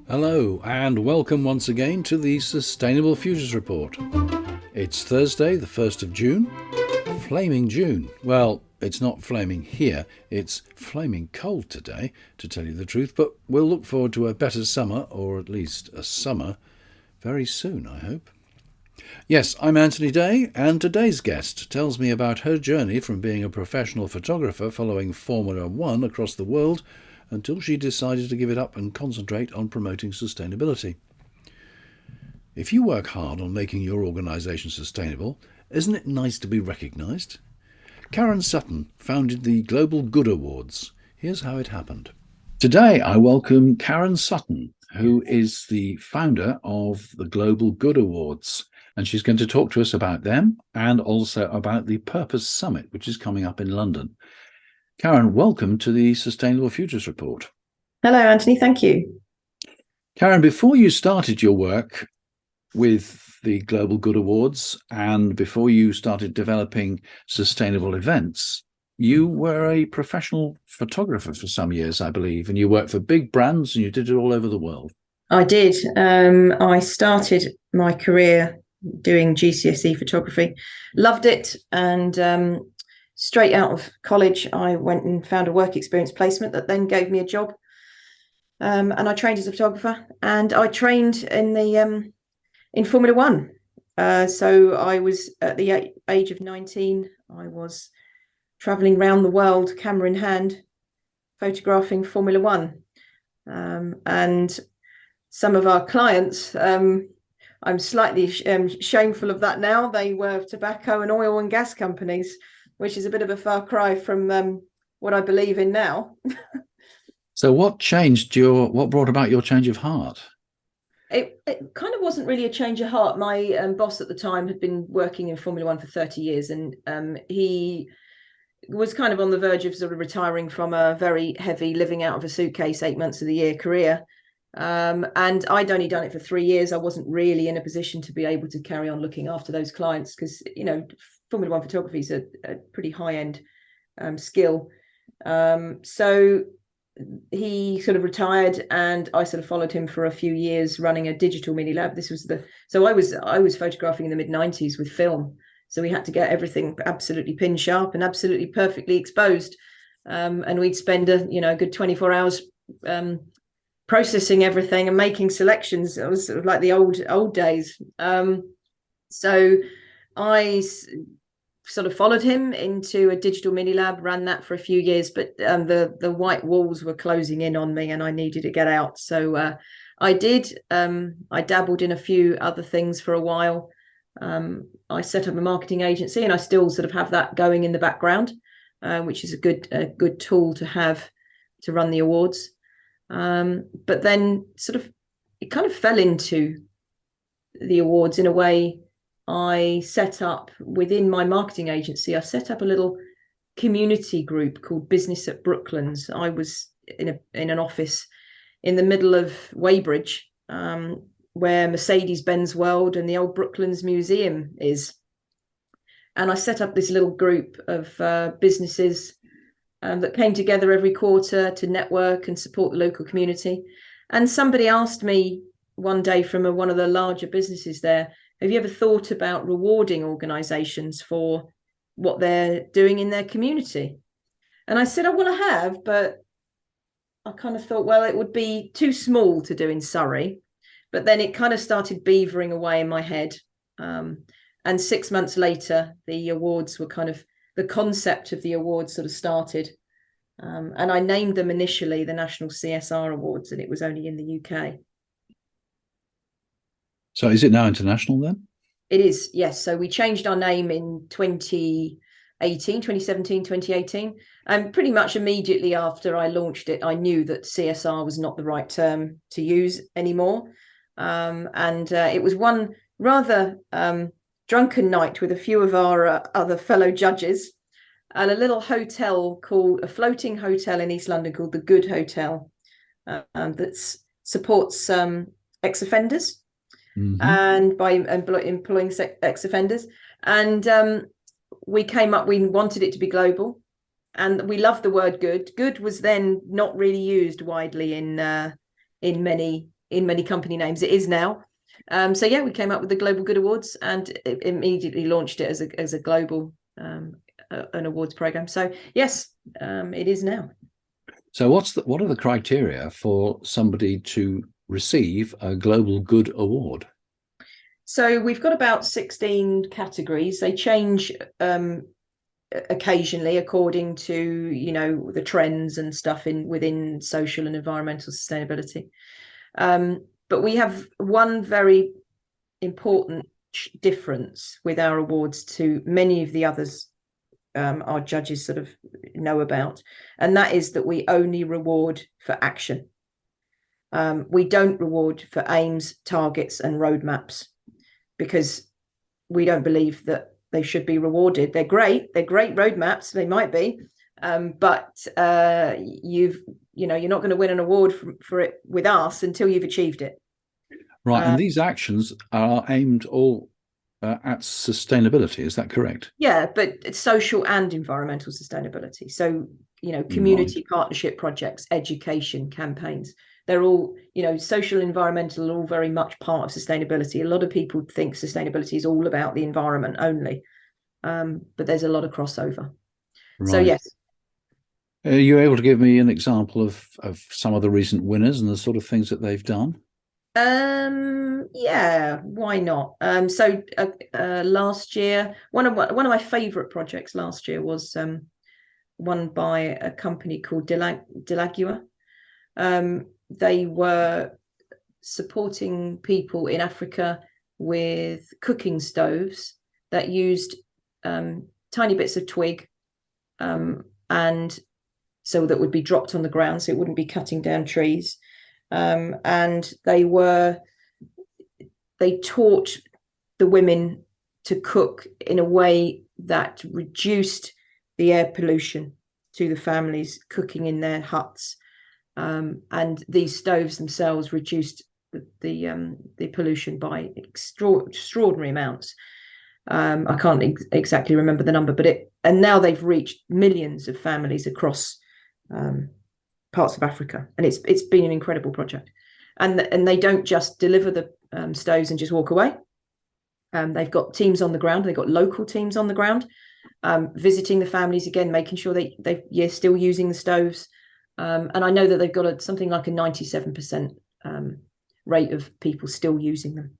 Hello and welcome once again to the Sustainable Futures Report. It's Thursday, the 1st of June. Flaming June. Well, it's not flaming here, it's flaming cold today, to tell you the truth, but we'll look forward to a better summer, or at least a summer, very soon, I hope. Yes, I'm Anthony Day, and today's guest tells me about her journey from being a professional photographer following Formula One across the world until she decided to give it up and concentrate on promoting sustainability. If you work hard on making your organisation sustainable, isn't it nice to be recognised? Karen Sutton founded the Global Good Awards. Here's how it happened. Today I welcome Karen Sutton, who is the founder of the Global Good Awards, and she's going to talk to us about them and also about the Purpose Summit, which is coming up in London. Karen, welcome to the Sustainable Futures Report. Hello, Anthony. Thank you. Karen, before you started your work with the Global Good Awards and before you started developing sustainable events, you were a professional photographer for some years, I believe, and you worked for big brands and you did it all over the world. I did. I started my career doing GCSE photography, loved it, and straight out of college, I went and found a work experience placement that then gave me a job. And I trained as a photographer, and I trained in Formula One. So I was at the age of 19, I was traveling around the world, camera in hand, photographing Formula One. And some of our clients, I'm slightly shameful of that now. They were tobacco and oil and gas companies, which is a bit of a far cry from what I believe in now. So what brought about your change of heart? It kind of wasn't really a change of heart. My boss at the time had been working in Formula One for 30 years, and he was kind of on the verge of sort of retiring from a very heavy living out of a suitcase 8 months of the year career. And I'd only done it for 3 years. I wasn't really in a position to be able to carry on looking after those clients because, Formula One photography is a pretty high-end skill. So he sort of retired, and I sort of followed him for a few years running a digital mini lab. So I was photographing in the mid-90s with film. So we had to get everything absolutely pin sharp and absolutely perfectly exposed. And we'd spend a good 24 hours processing everything and making selections. It was sort of like the old days. So I sort of followed him into a digital mini lab, ran that for a few years, but the white walls were closing in on me and I needed to get out. So I did. I dabbled in a few other things for a while. I set up a marketing agency, and I still sort of have that going in the background, which is a good tool to have to run the awards. But then sort of it kind of fell into the awards in a way. I set up within my marketing agency, I set up a little community group called Business at Brooklands. I was in an office in the middle of Weybridge, where Mercedes-Benz World and the old Brooklands Museum is. And I set up this little group of businesses that came together every quarter to network and support the local community. And somebody asked me one day from one of the larger businesses there, have you ever thought about rewarding organisations for what they're doing in their community? And I said, oh, well, I have, but I kind of thought, well, it would be too small to do in Surrey. But then it kind of started beavering away in my head. And 6 months later, the awards were the concept of the awards sort of started. And I named them initially the National CSR Awards, and it was only in the UK. So is it now international then? It is, yes. So we changed our name in 2017, 2018. And pretty much immediately after I launched it, I knew that CSR was not the right term to use anymore. And it was one rather drunken night with a few of our other fellow judges at a little hotel a floating hotel in East London called the Good Hotel that supports ex-offenders. Mm-hmm. And by employing ex-offenders. And we wanted it to be global. and we love the word good. Good was then not really used widely in many company names. It is now. So yeah, we came up with the Global Good Awards and immediately launched it as a global an awards program. So yes, it is now. So what are the criteria for somebody to receive a Global Good Award? So we've got about 16 categories. They change occasionally according to the trends and stuff within social and environmental sustainability. But we have one very important difference with our awards to many of the others our judges sort of know about, and that is that we only reward for action. We don't reward for aims, targets, and roadmaps, because we don't believe that they should be rewarded. They're great roadmaps, they might be, but you're not going to win an award for it with us until you've achieved it. Right, and these actions are aimed all at sustainability, is that correct? Yeah, but it's social and environmental sustainability. So, community partnership projects, education campaigns, they're all, social and environmental are all very much part of sustainability. A lot of people think sustainability is all about the environment only, but there's a lot of crossover. Right. So yes. Are you able to give me an example of some of the recent winners and the sort of things that they've done? Yeah, why not? So last year, one of my favorite projects last year was won by a company called Delagua. They were supporting people in Africa with cooking stoves that used tiny bits of twig, and so that would be dropped on the ground, so it wouldn't be cutting down trees. And they taught the women to cook in a way that reduced the air pollution to the families cooking in their huts. And these stoves themselves reduced the pollution by extraordinary amounts. I can't exactly remember the number, and now they've reached millions of families across parts of Africa, and it's been an incredible project. And they don't just deliver the stoves and just walk away. They've got teams on the ground. They've got local teams on the ground, visiting the families again, making sure they're still using the stoves. And I know that they've got something like a 97% rate of people still using them.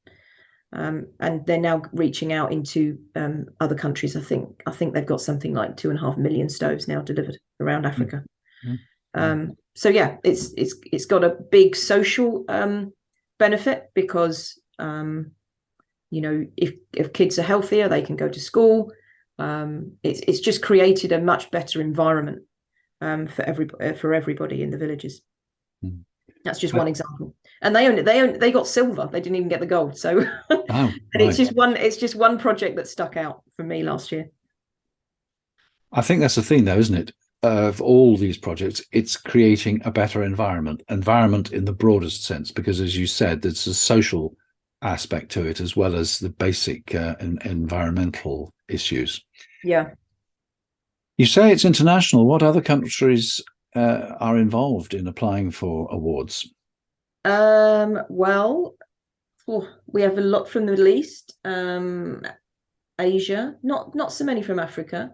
And they're now reaching out into other countries. I think they've got something like 2.5 million stoves now delivered around Africa. Mm-hmm. So yeah, it's got a big social benefit, because if kids are healthier, they can go to school. It's just created a much better environment for everybody in the villages. Mm. That's just one example. And they got silver. They didn't even get the gold. So and right. It's just one project that stuck out for me last year. I think that's the thing, though, isn't it? Of all these projects, it's creating a better environment in the broadest sense, because, as you said, there's a social aspect to it as well as the basic environmental issues. Yeah. You say it's international. What other countries are involved in applying for awards? Well, we have a lot from the Middle East, Asia, not so many from Africa.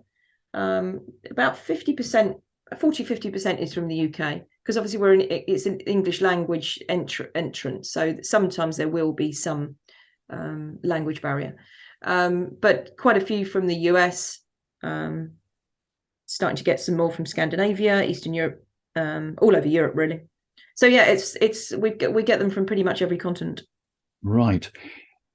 About 40-50% is from the UK, because obviously it's an English language entrant, so sometimes there will be some language barrier, but quite a few from the US, starting to get some more from Scandinavia, Eastern Europe, all over Europe really. So yeah, we get them from pretty much every continent. Right.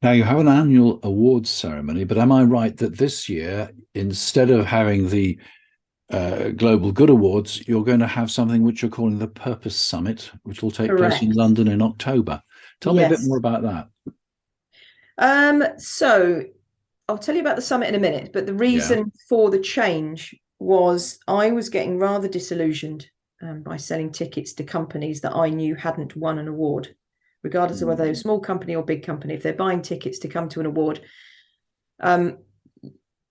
Now, you have an annual awards ceremony, but am I right that this year, instead of having the Global Good Awards, you're going to have something which you're calling the Purpose Summit, which will take place in London in October? Tell me a bit more about that. So I'll tell you about the summit in a minute, but the reason for the change was I was getting rather disillusioned by selling tickets to companies that I knew hadn't won an award. Regardless of whether they're a small company or big company, if they're buying tickets to come to an award,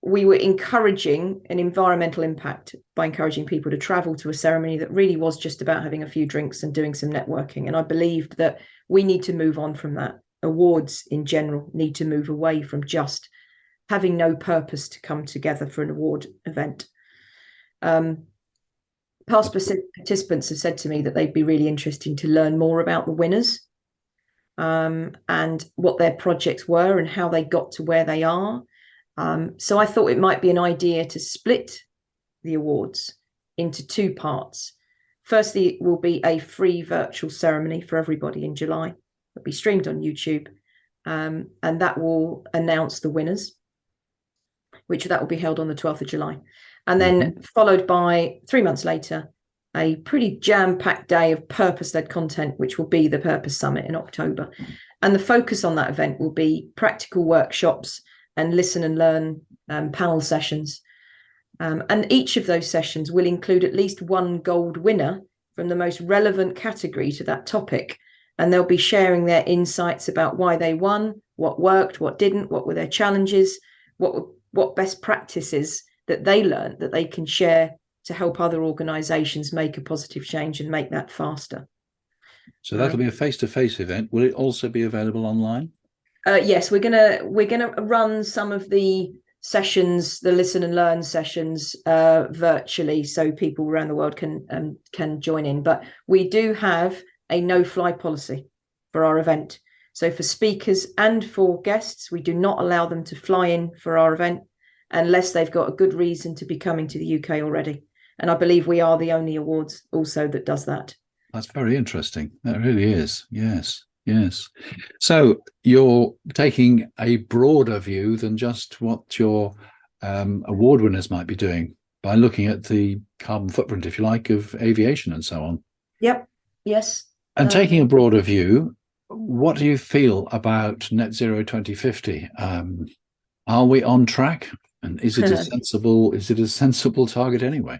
we were encouraging an environmental impact by encouraging people to travel to a ceremony that really was just about having a few drinks and doing some networking. And I believed that we need to move on from that. Awards in general need to move away from just having no purpose to come together for an award event. Past participants have said to me that they'd be really interested to learn more about the winners, and what their projects were and how they got to where they are. So I thought it might be an idea to split the awards into two parts. Firstly, it will be a free virtual ceremony for everybody in July. It'll be streamed on YouTube, and that will announce the winners, which that will be held on the 12th of July. And then followed by 3 months later, a pretty jam-packed day of purpose-led content, which will be the Purpose Summit in October. And the focus on that event will be practical workshops and listen and learn panel sessions. And each of those sessions will include at least one gold winner from the most relevant category to that topic. And they'll be sharing their insights about why they won, what worked, what didn't, what were their challenges, what best practices that they learned that they can share to help other organizations make a positive change and make that faster. So that'll be a face-to-face event. Will it also be available online? Yes, we're gonna run some of the sessions, the listen and learn sessions, virtually, so people around the world can join in. But we do have a no-fly policy for our event. So for speakers and for guests, we do not allow them to fly in for our event unless they've got a good reason to be coming to the UK already. And I believe we are the only awards also that does that. That's very interesting. That really is. Yes. Yes. So you're taking a broader view than just what your award winners might be doing by looking at the carbon footprint, if you like, of aviation and so on. Yep. Yes. And taking a broader view, what do you feel about net zero 2050? Are we on track? And is it a sensible target anyway?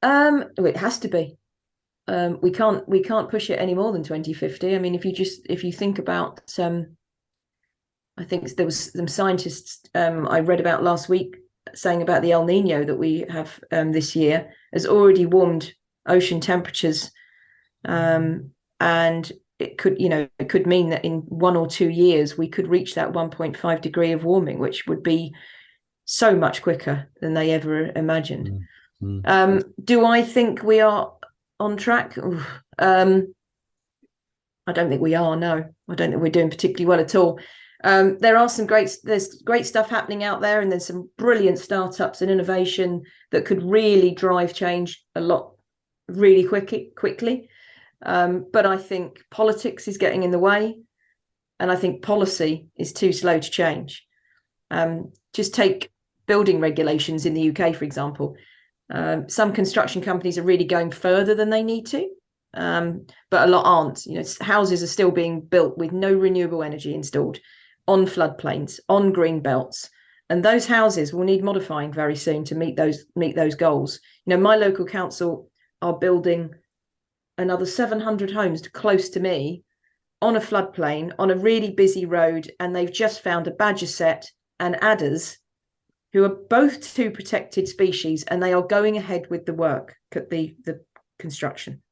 It has to be. We can't push it any more than 2050. I mean, if you think about, I think there was some scientists I read about last week saying about the El Nino that we have this year has already warmed ocean temperatures, and it could mean that in 1 or 2 years we could reach that 1.5 degree of warming, which would be so much quicker than they ever imagined. Do I think we are on track? I don't think we are. No, I don't think we're doing particularly well at all. There's great stuff happening out there, and there's some brilliant startups and innovation that could really drive change a lot really quickly. But I think politics is getting in the way, and I think policy is too slow to change. Just take building regulations in the UK, for example. Some construction companies are really going further than they need to, but a lot aren't. Houses are still being built with no renewable energy installed on floodplains, on green belts, and those houses will need modifying very soon to meet those goals. My local council are building another 700 homes close to me on a floodplain on a really busy road, and they've just found a badger set and adders, who are both two protected species, and they are going ahead with the work, the construction.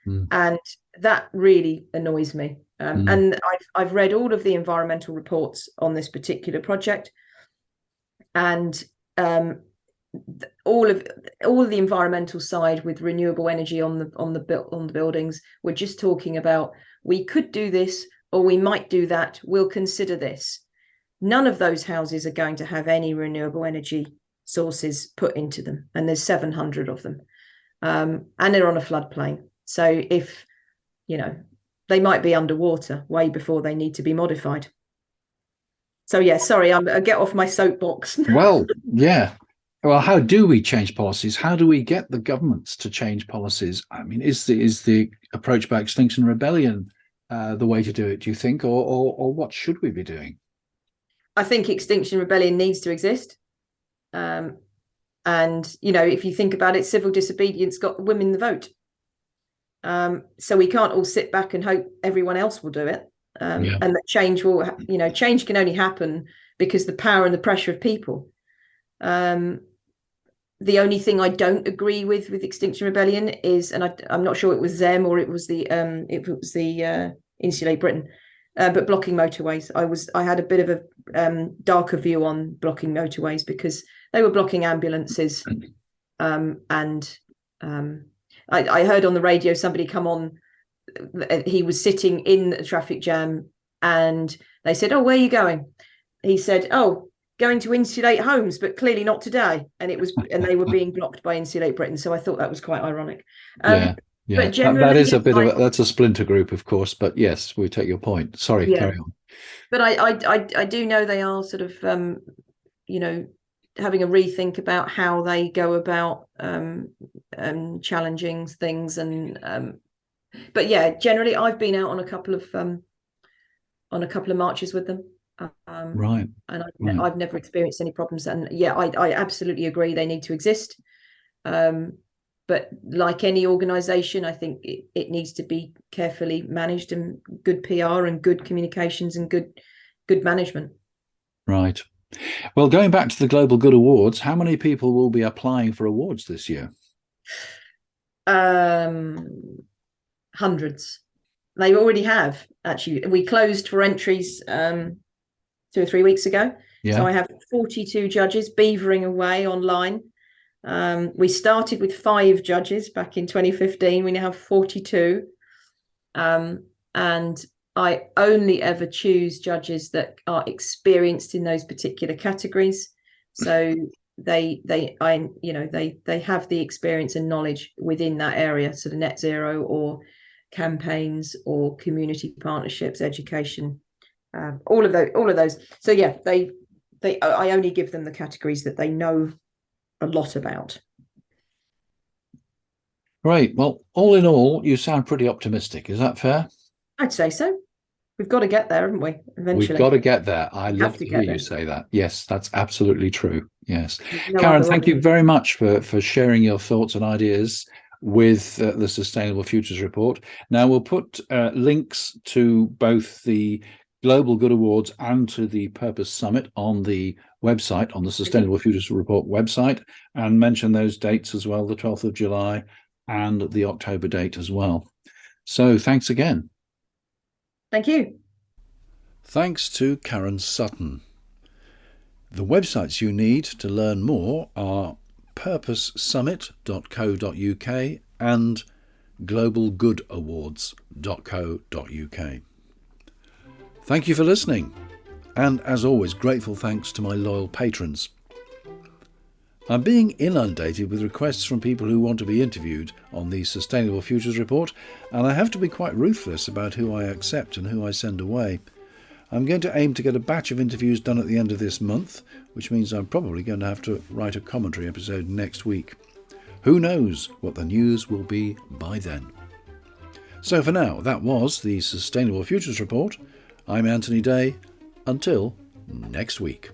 And that really annoys me. And I've read all of the environmental reports on this particular project, and all of the environmental side with renewable energy on the buildings, we're just talking about, we could do this or we might do that, we'll consider this. None of those houses are going to have any renewable energy sources put into them, and there's 700 of them, and they're on a floodplain. So if they might be underwater way before they need to be modified. So yeah, sorry, I get off my soapbox. Well, yeah. Well, how do we change policies? How do we get the governments to change policies? I mean, is the approach by Extinction Rebellion the way to do it, do you think, or what should we be doing? I think Extinction Rebellion needs to exist. And, if you think about it, civil disobedience got women the vote. So we can't all sit back and hope everyone else will do it. and that change will, change can only happen because the power and the pressure of people. The only thing I don't agree with Extinction Rebellion is, and I'm not sure it was them or it was the Insulate Britain, but blocking motorways. I had a bit of a darker view on blocking motorways because they were blocking ambulances, and I heard on the radio somebody come on. He was sitting in a traffic jam, and they said, "Oh, where are you going?" He said, "Oh, going to insulate homes, but clearly not today." And they were being blocked by Insulate Britain. So I thought that was quite ironic. But generally, that is a bit of that's a splinter group, of course. But yes, we take your point. Sorry, carry on. But I do know they are sort of having a rethink about how they go about challenging things, and but yeah, generally I've been out on a couple of marches with them. Right. And I've never experienced any problems. And yeah, I absolutely agree they need to exist. But like any organization, I think it needs to be carefully managed, and good PR and good communications and good management. Right. Well, going back to the Global Good Awards, how many people will be applying for awards this year? Hundreds. They already have, actually. We closed for entries 2 or 3 weeks ago. Yeah. So I have 42 judges beavering away online. We started with 5 judges back in 2015. We now have 42. And I only ever choose judges that are experienced in those particular categories. So they have the experience and knowledge within that area. So the net zero or campaigns or community partnerships, education, all of those. So yeah, I only give them the categories that they know a lot about. Right. Well, all in all, you sound pretty optimistic. Is that fair? I'd say so. We've got to get there, haven't we? Eventually. We've got to get there. I love to hear you say that. Yes, that's absolutely true. Yes. Karen, thank you very much for sharing your thoughts and ideas with the Sustainable Futures Report. Now, we'll put links to both the Global Good Awards and to the Purpose Summit on the website, on the Sustainable Futures Report website, and mention those dates as well, the 12th of July and the October date as well. So thanks again. Thank you. Thanks to Karen Sutton. The websites you need to learn more are purposesummit.co.uk and globalgoodawards.co.uk. Thank you for listening, and as always, grateful thanks to my loyal patrons. I'm being inundated with requests from people who want to be interviewed on the Sustainable Futures Report, and I have to be quite ruthless about who I accept and who I send away. I'm going to aim to get a batch of interviews done at the end of this month, which means I'm probably going to have to write a commentary episode next week. Who knows what the news will be by then. So for now, that was the Sustainable Futures Report. I'm Anthony Day. Until next week.